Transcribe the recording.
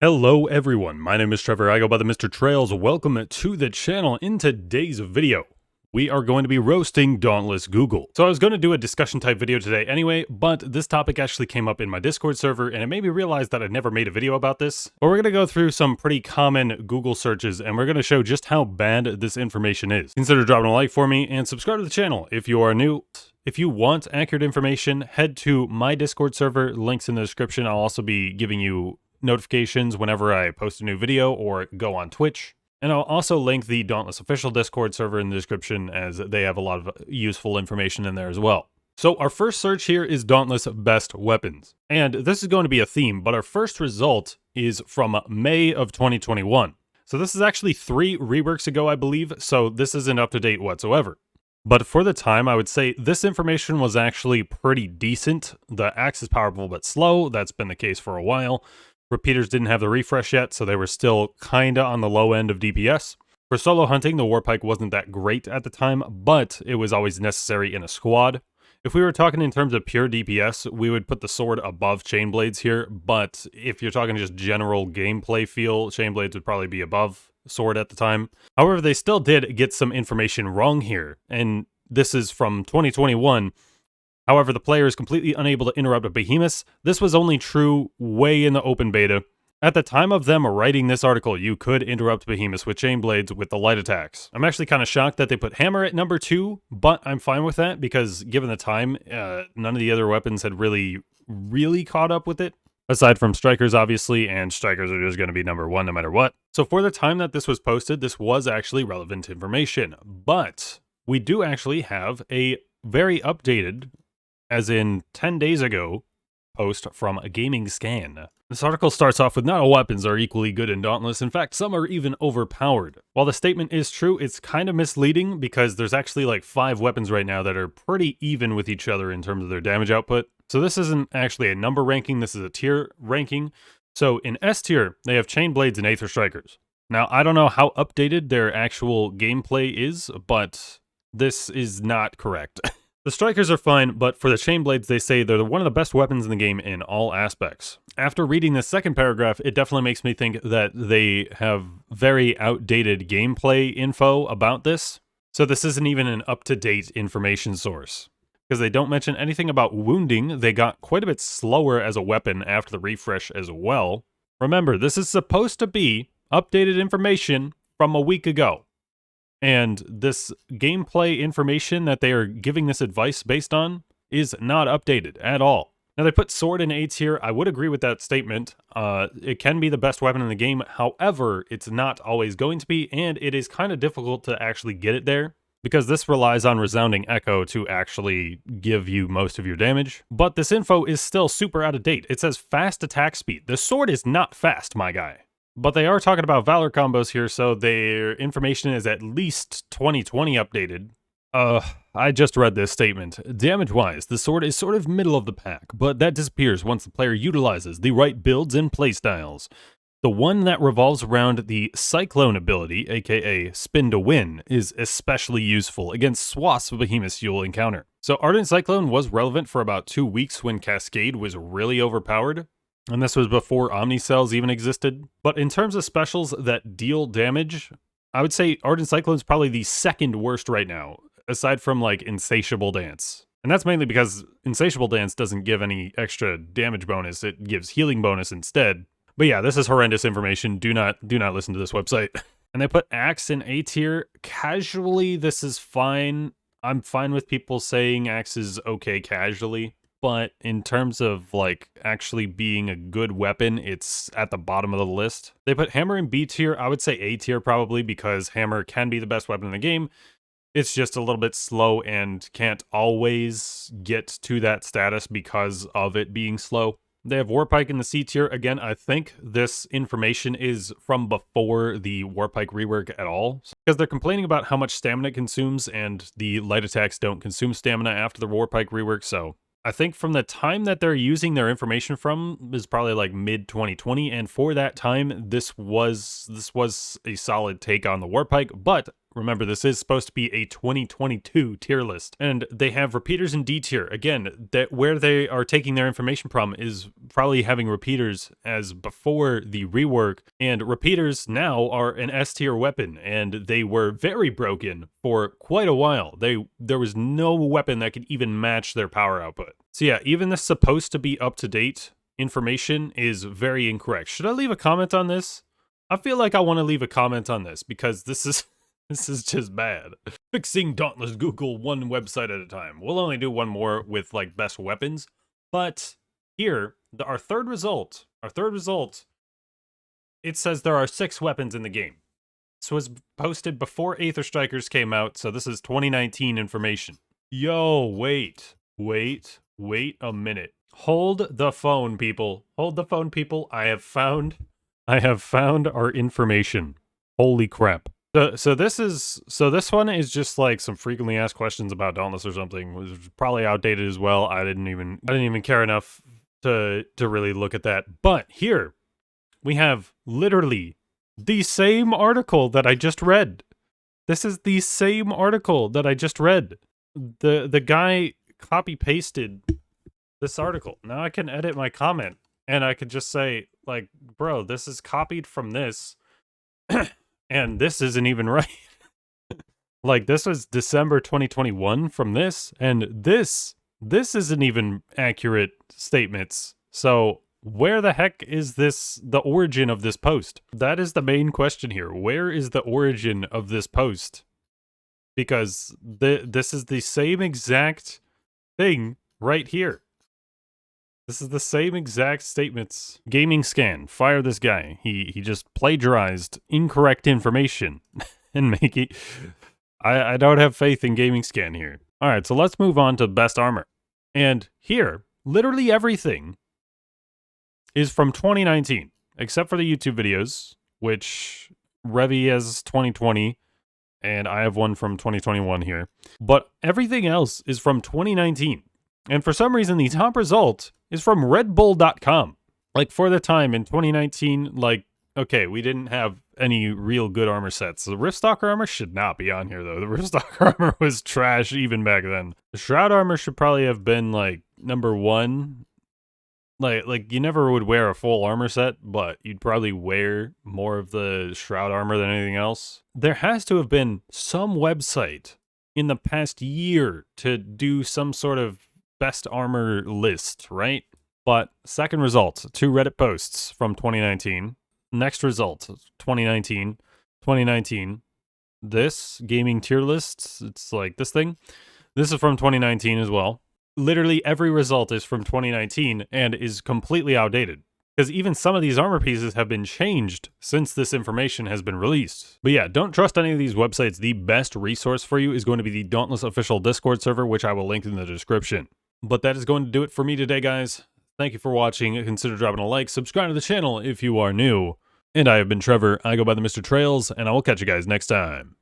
Hello everyone, my name is Trevor, I go by the Mr. Trails. Welcome to the channel. In today's video, we are going to be roasting Dauntless Google. So I was going to do a discussion type video today anyway, but this topic actually came up in my Discord server and it made me realize that I'd never made a video about this. But we're going to go through some pretty common Google searches and we're going to show just how bad this information is. Consider dropping a like for me and subscribe to the channel if you are new. If you want accurate information, head to my Discord server, links in the description. I'll also be giving you notifications whenever I post a new video or go on Twitch. And I'll also link the Dauntless official Discord server in the description as they have a lot of useful information in there as well. So our first search here is Dauntless best weapons. And this is going to be a theme, but our first result is from May of 2021. So this is actually 3 reworks ago, I believe, so this isn't up to date whatsoever. But for the time, I would say this information was actually pretty decent. The axe is powerful but slow. That's been the case for a while. Repeaters didn't have the refresh yet, so they were still kinda on the low end of DPS. For solo hunting, the Warpike wasn't that great at the time, but it was always necessary in a squad. If we were talking in terms of pure DPS, we would put the sword above Chainblades here, but if you're talking just general gameplay feel, Chainblades would probably be above sword at the time. However, they still did get some information wrong here, and this is from 2021. However, the player is completely unable to interrupt a behemoth. This was only true way in the open beta. At the time of them writing this article, you could interrupt behemoths with chainblades with the light attacks. I'm actually kind of shocked that they put hammer at number 2, but I'm fine with that because given the time, none of the other weapons had really caught up with it. Aside from strikers, obviously, and strikers are just going to be number 1 no matter what. So for the time that this was posted, this was actually relevant information. But we do actually have a very updated, as in 10 days ago, post from a Gaming Scan. This article starts off with not all weapons are equally good in Dauntless. In fact, some are even overpowered. While the statement is true, it's kind of misleading because there's actually like 5 weapons right now that are pretty even with each other in terms of their damage output. So this isn't actually a number ranking, this is a tier ranking. So in S tier, they have Chainblades and Aether Strikers. Now, I don't know how updated their actual gameplay is, but this is not correct. The strikers are fine, but for the chainblades, they say they're one of the best weapons in the game in all aspects. After reading this second paragraph, it definitely makes me think that they have very outdated gameplay info about this. So this isn't even an up-to-date information source. Because they don't mention anything about wounding, they got quite a bit slower as a weapon after the refresh as well. Remember, this is supposed to be updated information from a week ago. And this gameplay information that they are giving this advice based on is not updated at all. Now, they put sword in A tier. I would agree with that statement. It can be the best weapon in the game. However, it's not always going to be, and it is kind of difficult to actually get it there because this relies on resounding echo to actually give you most of your damage. But this info is still super out of date. It says fast attack speed. The sword is not fast, my guy. But they are talking about Valor combos here, so their information is at least 2020 updated. I just read this statement. Damage-wise, the sword is sort of middle of the pack, but that disappears once the player utilizes the right builds and playstyles. The one that revolves around the Cyclone ability, aka Spin to Win, is especially useful against swaths of behemoths you'll encounter. So Ardent Cyclone was relevant for about 2 weeks when Cascade was really overpowered. And this was before Omnicells even existed. But in terms of specials that deal damage, I would say Ardent Cyclone is probably the second worst right now, aside from like Insatiable Dance. And that's mainly because Insatiable Dance doesn't give any extra damage bonus, it gives healing bonus instead. But yeah, this is horrendous information. Do not listen to this website. And they put Axe in A tier. Casually, this is fine. I'm fine with people saying Axe is okay casually. But in terms of, like, actually being a good weapon, it's at the bottom of the list. They put Hammer in B tier. I would say A tier probably because Hammer can be the best weapon in the game. It's just a little bit slow and can't always get to that status because of it being slow. They have Warpike in the C tier. Again, I think this information is from before the Warpike rework at all. Because they're complaining about how much stamina it consumes and the light attacks don't consume stamina after the Warpike rework, so I think from the time that they're using their information from is probably like mid-2020, and for that time, this was a solid take on the Warpike, but Remember, this is supposed to be a 2022 tier list, and they have repeaters in D tier. Again, that where they are taking their information from is probably having repeaters as before the rework, and repeaters now are an S tier weapon, and they were very broken for quite a while. There was no weapon that could even match their power output. So yeah, even the supposed to be up to date information is very incorrect. Should I leave a comment on this? I feel like I want to leave a comment on this because this is just bad. Fixing Dauntless Google one website at a time. We'll only do one more with like best weapons, but here our third result, it says there are 6 weapons in the game. This was posted before Aether Strikers came out, so this is 2019 information. Yo, wait a minute. Hold the phone, people. Hold the phone, people. I have found our information. Holy crap. So this one is just like some frequently asked questions about Dauntless or something. It was probably outdated as well. I didn't even care enough to really look at that. But here we have literally the same article that I just read. This is the same article that I just read. The guy copy pasted this article. Now I can edit my comment and I could just say like, bro, this is copied from this and this isn't even right. Like this was December 2021 from this, and this isn't even accurate statements. So where the heck is the origin of this post? That is the main question here. Where is the origin of this post? Because this is the same exact thing right here. This is the same exact statements. Gaming Scan, fire this guy. He just plagiarized incorrect information and make it. I don't have faith in Gaming Scan here. All right, so let's move on to best armor. And here, literally everything is from 2019, except for the YouTube videos, which Revy has 2020, and I have one from 2021 here. But everything else is from 2019. And for some reason, the top result is from redbull.com. Like, for the time in 2019, like, okay, we didn't have any real good armor sets. The Riftstalker armor should not be on here, though. The Riftstalker armor was trash even back then. The Shroud armor should probably have been, like, number 1. Like you never would wear a full armor set, but you'd probably wear more of the Shroud armor than anything else. There has to have been some website in the past year to do some sort of best armor list, right? But second result, 2 Reddit posts from 2019. Next result, 2019. This gaming tier list, it's like this thing. This is from 2019 as well. Literally every result is from 2019 and is completely outdated. Because even some of these armor pieces have been changed since this information has been released. But yeah, don't trust any of these websites. The best resource for you is going to be the Dauntless official Discord server, which I will link in the description. But that is going to do it for me today, guys. Thank you for watching. Consider dropping a like, subscribe to the channel if you are new. And I have been Trevor. I go by the Mr. Trails, and I will catch you guys next time.